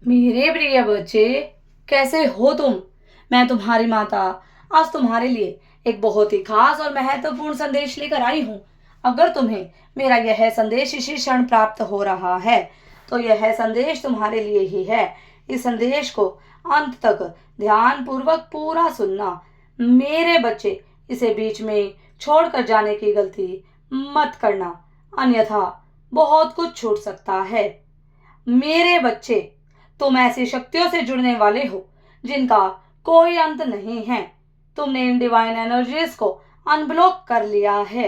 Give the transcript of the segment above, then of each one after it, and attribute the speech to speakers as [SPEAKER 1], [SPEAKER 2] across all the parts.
[SPEAKER 1] मेरे प्रिय बच्चे, कैसे हो तुम? मैं तुम्हारी माता आज तुम्हारे लिए एक बहुत ही खास और महत्वपूर्ण संदेश लेकर आई हूँ। अगर तुम्हें मेरा यह संदेश इसी क्षण प्राप्त हो रहा है, तो यह संदेश तुम्हारे लिए ही है। इस संदेश को अंत तक ध्यान पूर्वक पूरा सुनना। मेरे बच्चे, इसे बीच में छोड़कर जाने की गलती मत करना, अन्यथा बहुत कुछ छूट सकता है। मेरे बच्चे, तुम ऐसी शक्तियों से जुड़ने वाले हो जिनका कोई अंत नहीं है। तुमने इन डिवाइन एनर्जीज को अनब्लॉक कर लिया है।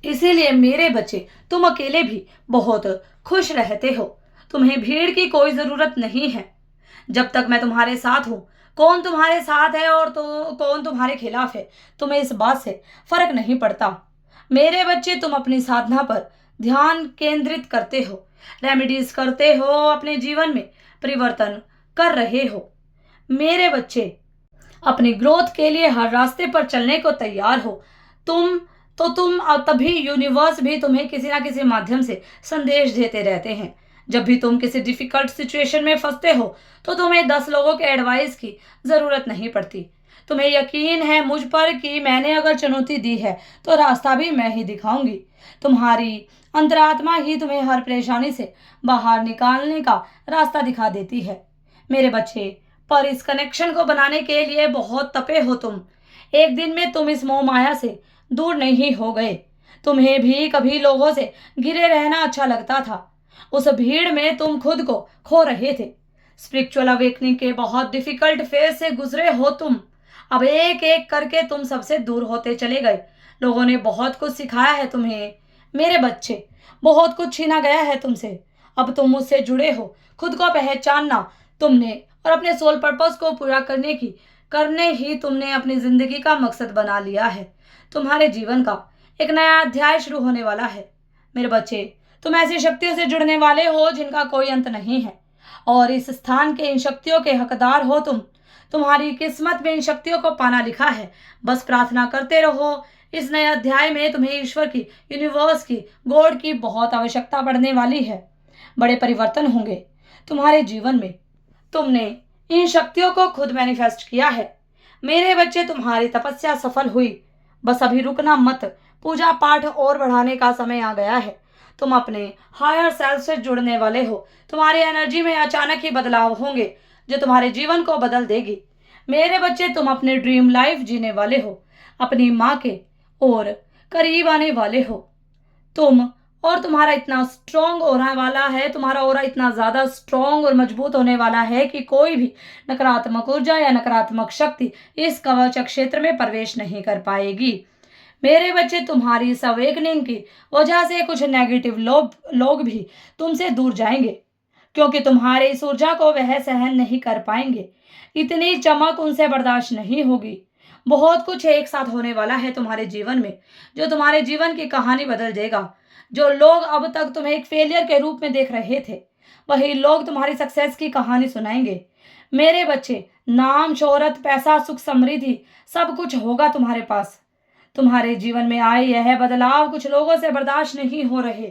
[SPEAKER 1] इसीलिए मेरे बच्चे, तुम अकेले भी बहुत खुश रहते हो। तुम्हें भीड़ की कोई जरूरत नहीं है। जब तक मैं तुम्हारे साथ हूँ, कौन तुम्हारे साथ है और तो कौन तुम्हारे खिलाफ है, तुम्हें इस बात से फर्क नहीं पड़ता। मेरे बच्चे, तुम अपनी साधना पर ध्यान केंद्रित करते हो, रेमेडीज करते हो, अपने जीवन में परिवर्तन कर रहे हो। मेरे बच्चे, अपनी ग्रोथ के लिए हर रास्ते पर चलने को तैयार हो। तुम तुम तभी यूनिवर्स भी तुम्हें किसी ना किसी माध्यम से संदेश देते रहते हैं। जब भी तुम किसी डिफिकल्ट सिचुएशन में फंसते हो, तो तुम्हें 10 लोगों के एडवाइस की जरूरत नहीं पड़ती। तुम्हें यकीन है मुझ पर कि मैंने अगर चुनौती दी है, तो रास्ता भी मैं ही दिखाऊंगी। तुम्हारी अंतरात्मा ही तुम्हें हर परेशानी से बाहर निकालने का रास्ता दिखा देती है। मेरे बच्चे, पर इस कनेक्शन को बनाने के लिए बहुत तपे हो तुम। एक दिन में तुम इस मोह माया से दूर नहीं हो गए। तुम्हें भी कभी लोगों से घिरे रहना अच्छा लगता था। उस भीड़ में तुम खुद को खो रहे थे। स्पिरिचुअल अवेकनिंग के बहुत डिफिकल्ट फेज से गुजरे हो तुम। अब एक एक करके तुम सबसे दूर होते चले गए। लोगों ने बहुत कुछ सिखाया है तुम्हें। मेरे बच्चे, बहुत कुछ छीना गया है तुमसे। अब तुम मुझसे जुड़े हो। खुद को पहचानना तुमने और अपने सोल पर्पस को पूरा करने ही तुमने अपनी जिंदगी का मकसद बना लिया है। तुम्हारे जीवन का एक नया अध्याय शुरू होने वाला है। मेरे बच्चे, तुम ऐसी शक्तियों से जुड़ने वाले हो जिनका कोई अंत नहीं है, और इस स्थान के इन शक्तियों के हकदार हो तुम। तुम्हारी किस्मत में इन शक्तियों को पाना लिखा है। बस प्रार्थना करते रहो। इस नए अध्याय में तुम्हें ईश्वर की, यूनिवर्स की, गॉड की बहुत आवश्यकता पड़ने वाली है। बड़े परिवर्तन होंगे तुम्हारे जीवन में। तुमने इन शक्तियों को खुद मैनिफेस्ट किया है। मेरे बच्चे, तुम्हारी तपस्या सफल हुई। बस अभी रुकना मत। पूजा पाठ और बढ़ाने का समय आ गया है। तुम अपने हायर सेल्फ से जुड़ने वाले हो। तुम्हारी एनर्जी में अचानक ही बदलाव होंगे जो तुम्हारे जीवन को बदल देगी। मेरे बच्चे, तुम अपने ड्रीम लाइफ जीने वाले हो। अपनी माँ के और करीब आने वाले हो। तुम और तुम्हारा इतना स्ट्रांग होने वाला है, तुम्हारा ऑरा इतना ज्यादा स्ट्रांग और मजबूत होने वाला है कि कोई भी नकारात्मक ऊर्जा या नकारात्मक शक्ति इस कवच क्षेत्र में प्रवेश नहीं कर पाएगी। मेरे बच्चे, तुम्हारी इस अवेकनिंग की वजह से कुछ नेगेटिव लोग भी तुमसे दूर जाएंगे, क्योंकि तुम्हारे इस ऊर्जा को वह सहन नहीं कर पाएंगे। इतनी चमक उनसे बर्दाश्त नहीं होगी। बहुत कुछ एक साथ होने वाला है तुम्हारे जीवन में, जो तुम्हारे जीवन की कहानी बदल देगा। जो लोग अब तक तुम्हें एक फेलियर के रूप में देख रहे थे, वही लोग तुम्हारी सक्सेस की कहानी सुनाएंगे। मेरे बच्चे, नाम, शोहरत, पैसा, सुख, समृद्धि, सब कुछ होगा तुम्हारे पास। तुम्हारे जीवन में आए यह बदलाव कुछ लोगों से बर्दाश्त नहीं हो रहे।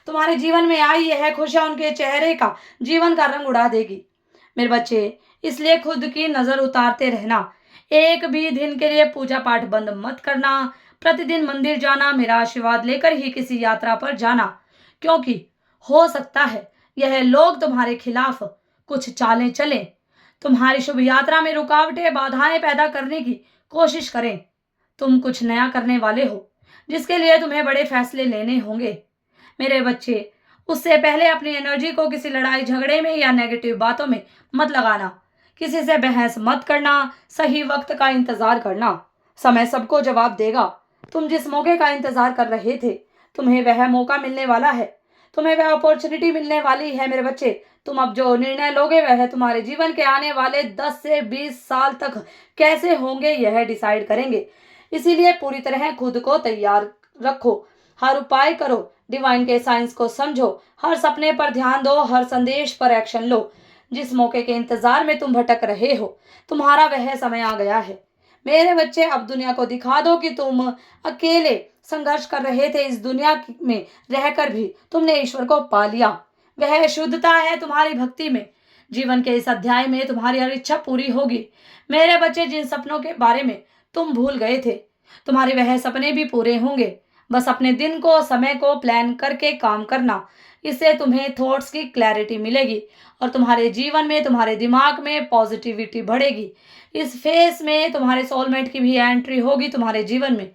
[SPEAKER 1] तुम्हारे जीवन में आई यह खुशियां उनके चेहरे का, जीवन का रंग उड़ा देगी। मेरे बच्चे, इसलिए खुद की नजर उतारते रहना। एक भी दिन के लिए पूजा पाठ बंद मत करना। प्रतिदिन मंदिर जाना, मेरा आशीर्वाद लेकर ही किसी यात्रा पर जाना, क्योंकि हो सकता है यह लोग तुम्हारे खिलाफ कुछ चालें चलें, तुम्हारी शुभ यात्रा में रुकावटें, बाधाएं पैदा करने की कोशिश करें। तुम कुछ नया करने वाले हो, जिसके लिए तुम्हें बड़े फैसले लेने होंगे। मेरे बच्चे, उससे पहले अपनी एनर्जी को किसी लड़ाई झगड़े में या नेगेटिव बातों में मत लगाना। किसी से बहस मत करना। सही वक्त का इंतजार करना। समय सबको जवाब देगा। तुम जिस मौके का इंतजार कर रहे थे, तुम्हें वह मौका मिलने वाला है। तुम्हें वह अपॉर्चुनिटी मिलने वाली है। मेरे बच्चे, तुम अब जो निर्णय लोगे वह तुम्हारे जीवन के आने वाले 10 से 20 साल तक कैसे होंगे यह डिसाइड करेंगे। इसीलिए पूरी तरह खुद को तैयार रखो। हर उपाय करो, डिवाइन के साइंस को समझो, हर सपने पर ध्यान दो, हर संदेश पर एक्शन लो। जिस मौके के इंतजार में तुम भटक रहे हो, तुम्हारा वह समय आ गया है। मेरे बच्चे, अब दुनिया को दिखा दो कि तुम अकेले संघर्ष कर रहे थे। इस दुनिया में रहकर भी तुमने ईश्वर को पा लिया। वह शुद्धता है तुम्हारी भक्ति में, जीवन के इस अध्याय में तुम्हारी हर इच्छा पूरी होगी। मेरे बच्चे, जिन सपनों के बारे में तुम भूल गए थे, तुम्हारे वह सपने भी पूरे होंगे। बस अपने दिन को, समय को प्लान करके काम करना। इससे तुम्हें थॉट्स की क्लैरिटी मिलेगी और तुम्हारे जीवन में, तुम्हारे दिमाग में पॉजिटिविटी बढ़ेगी। इस फेस में तुम्हारे सोलमेट की भी एंट्री होगी तुम्हारे जीवन में,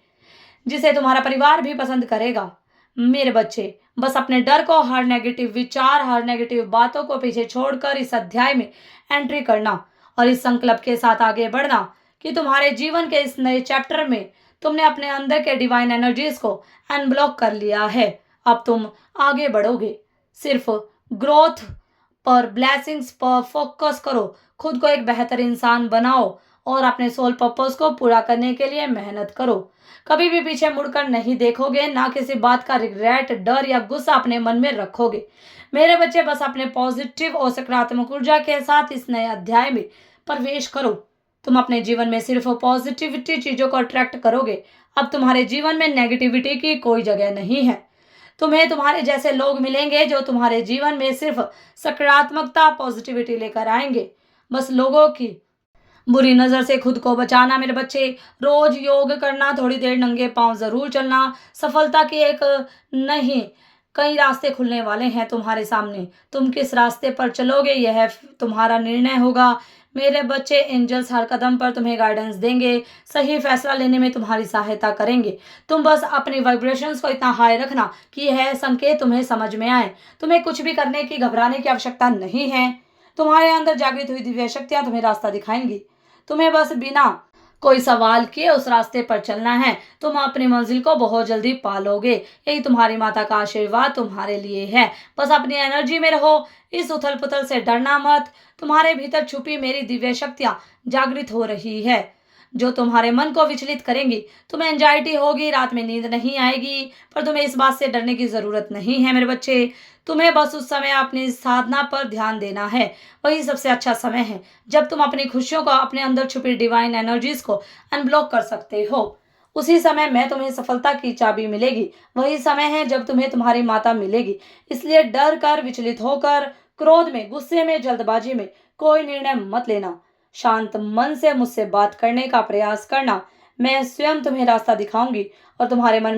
[SPEAKER 1] जिसे तुम्हारा परिवार भी पसंद करेगा। मेरे बच्चे, बस अपने डर को, हर नेगेटिव विचार, हर नेगेटिव बातों को पीछे छोड़कर इस अध्याय में एंट्री करना और इस संकल्प के साथ आगे बढ़ना कि तुम्हारे जीवन के इस नए चैप्टर में तुमने अपने अंदर के डिवाइन एनर्जीज को अनब्लॉक कर लिया है। अब तुम आगे बढ़ोगे। सिर्फ ग्रोथ पर, ब्लेसिंग्स पर फोकस करो। खुद को एक बेहतर इंसान बनाओ और अपने सोल पर्पस को पूरा करने के लिए मेहनत करो। कभी भी पीछे मुड़कर नहीं देखोगे, ना किसी बात का रिग्रेट, डर या गुस्सा अपने मन में रखोगे। मेरे बच्चे, बस अपने पॉजिटिव और सकारात्मक ऊर्जा के साथ इस नए अध्याय में प्रवेश करो। तुम अपने जीवन में सिर्फ पॉजिटिविटी चीजों को अट्रैक्ट करोगे। अब तुम्हारे जीवन में नेगेटिविटी की कोई जगह नहीं है। तुम्हें तुम्हारे जैसे लोग मिलेंगे जो तुम्हारे जीवन में सिर्फ सकारात्मकता, पॉजिटिविटी लेकर आएंगे। बस लोगों की बुरी नजर से खुद को बचाना। मेरे बच्चे, रोज योग करना, थोड़ी देर नंगे पांव जरूर चलना। सफलता की एक नहीं, कई रास्ते खुलने वाले हैं तुम्हारे सामने। तुम किस रास्ते पर चलोगे, यह तुम्हारा निर्णय होगा। मेरे बच्चे, एंजल्स हर कदम पर तुम्हें गाइडेंस देंगे, सही फैसला लेने में तुम्हारी सहायता करेंगे। तुम बस अपनी वाइब्रेशंस को इतना हाई रखना कि यह संकेत तुम्हें समझ में आए। तुम्हें कुछ भी करने की, घबराने की आवश्यकता नहीं है। तुम्हारे अंदर जागृत हुई दिव्य शक्तियां तुम्हें रास्ता दिखाएंगी। तुम्हें बस बिना कोई सवाल किए उस रास्ते पर चलना है। तुम अपनी मंजिल को बहुत जल्दी पालोगे। यही तुम्हारी माता का आशीर्वाद तुम्हारे लिए है। बस अपनी एनर्जी में रहो, इस उथल पुथल से डरना मत। तुम्हारे भीतर छुपी मेरी दिव्य शक्तियां जागृत हो रही है, जो तुम्हारे मन को विचलित करेंगी। तुम्हें एंजाइटी होगी, रात में नींद नहीं आएगी, पर तुम्हें इस बात से डरने की जरूरत नहीं है। मेरे बच्चे, तुम्हें बस उस समय अपनी साधना पर ध्यान देना है। वही सबसे अच्छा समय है जब तुम अपनी खुशियों को, अपने अंदर छुपी डिवाइन एनर्जीज को अनब्लॉक कर सकते हो। उसी समय में तुम्हें सफलता की चाबी मिलेगी। वही समय है जब तुम्हें तुम्हारी माता मिलेगी। इसलिए डर कर, विचलित होकर, क्रोध में, गुस्से में, जल्दबाजी में कोई निर्णय मत लेना। शांत मन से मुझसे बात करने का प्रयास करना। मैं स्वयं तुम्हें रास्ता दिखाऊंगी और तुम्हारे मन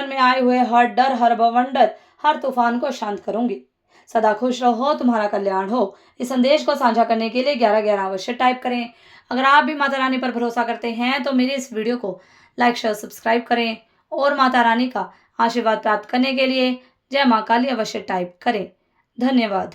[SPEAKER 1] में आए हुए हर डर, हर बवंडर, हर तूफान को शांत करूंगी। सदा खुश रहो, तुम्हारा कल्याण हो। इस संदेश को साझा करने के लिए 1111 अवश्य टाइप करें। अगर आप भी माता रानी पर भरोसा करते हैं तो मेरे इस वीडियो को लाइक, शेयर, सब्सक्राइब करें और माता रानी का आशीर्वाद प्राप्त करने के लिए जय मां काली अवश्य टाइप करें। धन्यवाद।